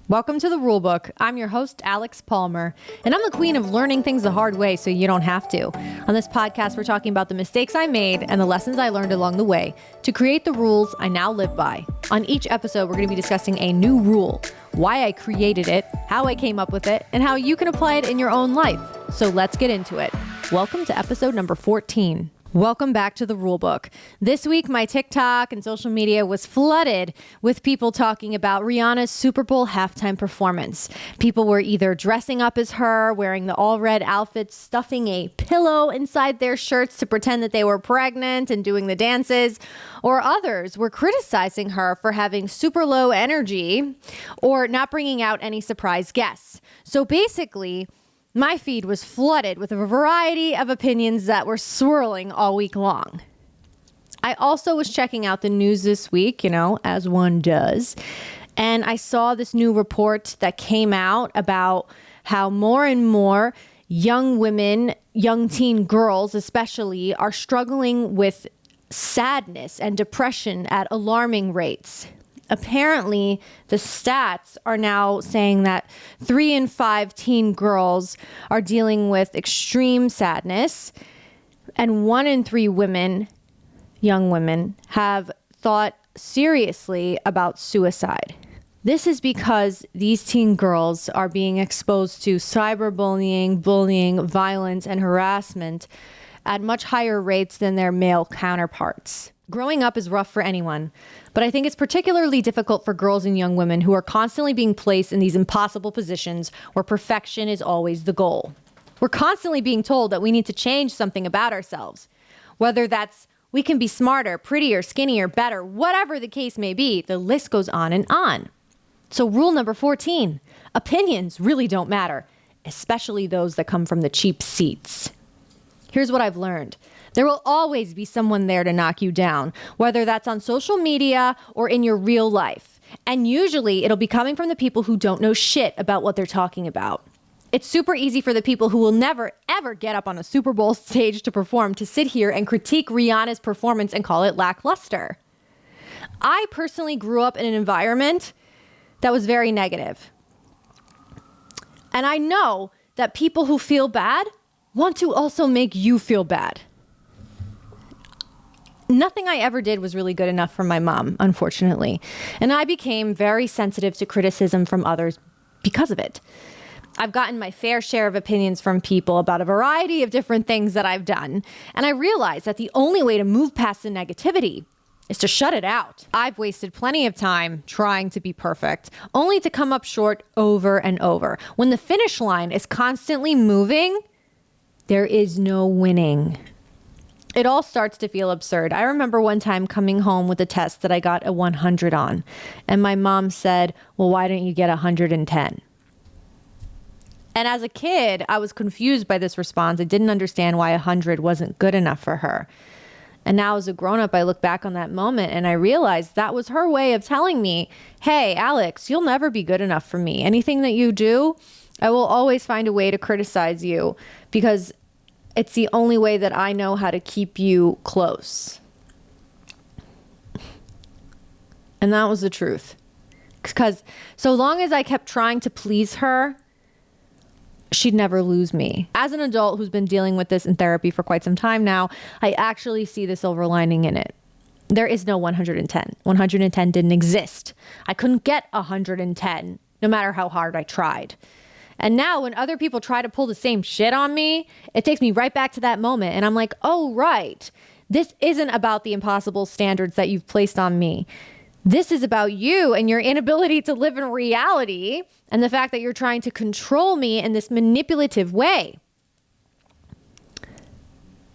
Welcome to the RuleBook. I'm your host, Alex Palmer, and I'm the queen of learning things the hard way so you don't have to. On this podcast, we're talking about the mistakes I made and the lessons I learned along the way to create the rules I now live by. On each episode, we're going to be discussing a new rule, why I created it, how I came up with it, and how you can apply it in your own life. So let's get into it. Welcome to episode number 14. Welcome back to the RuleBook. This week, my TikTok and social media was flooded with people talking about Rihanna's Super Bowl halftime performance. People were either dressing up as her, wearing the all-red outfits, stuffing a pillow inside their shirts to pretend that they were pregnant and doing the dances, or others were criticizing her for having super low energy or not bringing out any surprise guests. So basically, my feed was flooded with a variety of opinions that were swirling all week long. I also was checking out the news this week, as one does, and I saw this new report that came out about how more and more young women, young teen girls especially, are struggling with sadness and depression at alarming rates. Apparently, the stats are now saying that 3 in 5 teen girls are dealing with extreme sadness, and 1 in 3 women, young women, have thought seriously about suicide. This is because these teen girls are being exposed to cyberbullying, bullying, violence, and harassment at much higher rates than their male counterparts. Growing up is rough for anyone, but I think it's particularly difficult for girls and young women who are constantly being placed in these impossible positions where perfection is always the goal. We're constantly being told that we need to change something about ourselves, whether that's we can be smarter, prettier, skinnier, better, whatever the case may be. The list goes on and on. So rule number 14, opinions really don't matter, especially those that come from the cheap seats. Here's what I've learned. There will always be someone there to knock you down, whether that's on social media or in your real life. And usually it'll be coming from the people who don't know shit about what they're talking about. It's super easy for the people who will never, ever get up on a Super Bowl stage to perform to sit here and critique Rihanna's performance and call it lackluster. I personally grew up in an environment that was very negative. And I know that people who feel bad want to also make you feel bad. Nothing I ever did was really good enough for my mom, unfortunately. And I became very sensitive to criticism from others because of it. I've gotten my fair share of opinions from people about a variety of different things that I've done. And I realized that the only way to move past the negativity is to shut it out. I've wasted plenty of time trying to be perfect, only to come up short over and over. When the finish line is constantly moving, there is no winning. It all starts to feel absurd. I remember one time coming home with a test that I got a 100 on, and my mom said, well, why don't you get 110? And as a kid, I was confused by this response. I didn't understand why 100 wasn't good enough for her. And now as a grown-up, I look back on that moment and I realized that was her way of telling me, hey, Alex, you'll never be good enough for me. Anything that you do, I will always find a way to criticize you because it's the only way that I know how to keep you close. And that was the truth. Because so long as I kept trying to please her, she'd never lose me. As an adult who's been dealing with this in therapy for quite some time now, I actually see the silver lining in it. There is no 110. 110 didn't exist. I couldn't get 110, no matter how hard I tried. And now when other people try to pull the same shit on me, it takes me right back to that moment. And I'm like, oh, right. This isn't about the impossible standards that you've placed on me. This is about you and your inability to live in reality and the fact that you're trying to control me in this manipulative way.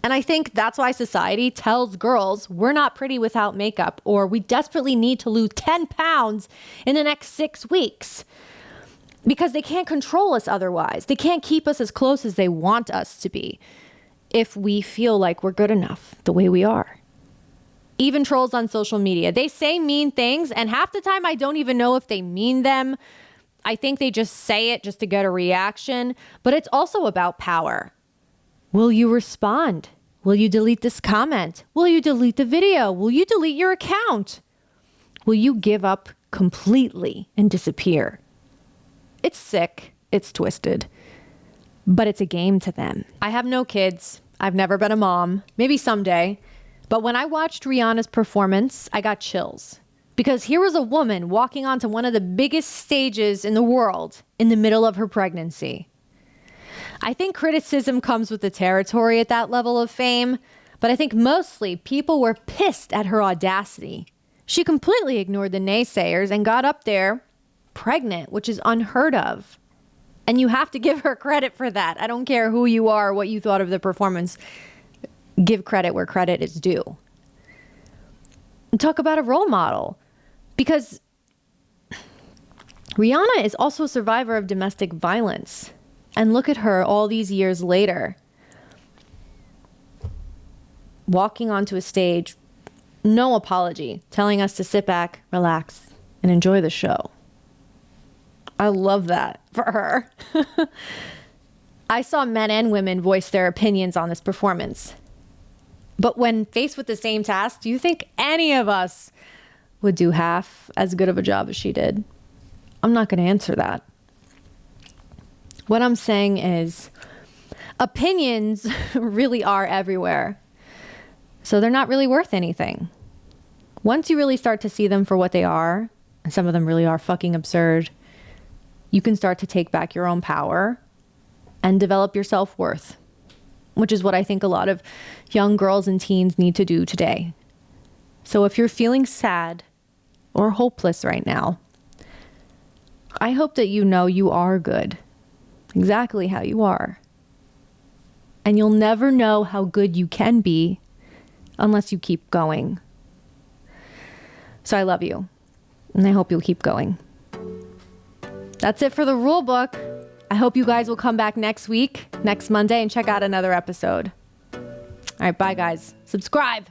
And I think that's why society tells girls we're not pretty without makeup, or we desperately need to lose 10 pounds in the next 6 weeks. Because they can't control us otherwise. They can't keep us as close as they want us to be if we feel like we're good enough the way we are. Even trolls on social media, they say mean things, and half the time I don't even know if they mean them. I think they just say it just to get a reaction, but it's also about power. Will you respond? Will you delete this comment? Will you delete the video? Will you delete your account? Will you give up completely and disappear? It's sick. It's twisted. But it's a game to them. I have no kids. I've never been a mom. Maybe someday. But when I watched Rihanna's performance, I got chills. Because here was a woman walking onto one of the biggest stages in the world in the middle of her pregnancy. I think criticism comes with the territory at that level of fame, but I think mostly people were pissed at her audacity. She completely ignored the naysayers and got up there pregnant, which is unheard of. And you have to give her credit for that. I don't care who you are, what you thought of the performance. Give credit where credit is due. And talk about a role model. Because Rihanna is also a survivor of domestic violence. And look at her all these years later. Walking onto a stage, no apology, telling us to sit back, relax, and enjoy the show. I love that for her. I saw men and women voice their opinions on this performance. But when faced with the same task, do you think any of us would do half as good of a job as she did? I'm not going to answer that. What I'm saying is opinions really are everywhere. So they're not really worth anything. Once you really start to see them for what they are, and some of them really are fucking absurd, you can start to take back your own power and develop your self-worth, which is what I think a lot of young girls and teens need to do today. So if you're feeling sad or hopeless right now, I hope that you know you are good, exactly how you are. And you'll never know how good you can be unless you keep going. So I love you, and I hope you'll keep going. That's it for the rule book. I hope you guys will come back next week, next Monday, and check out another episode. All right, bye guys. Subscribe.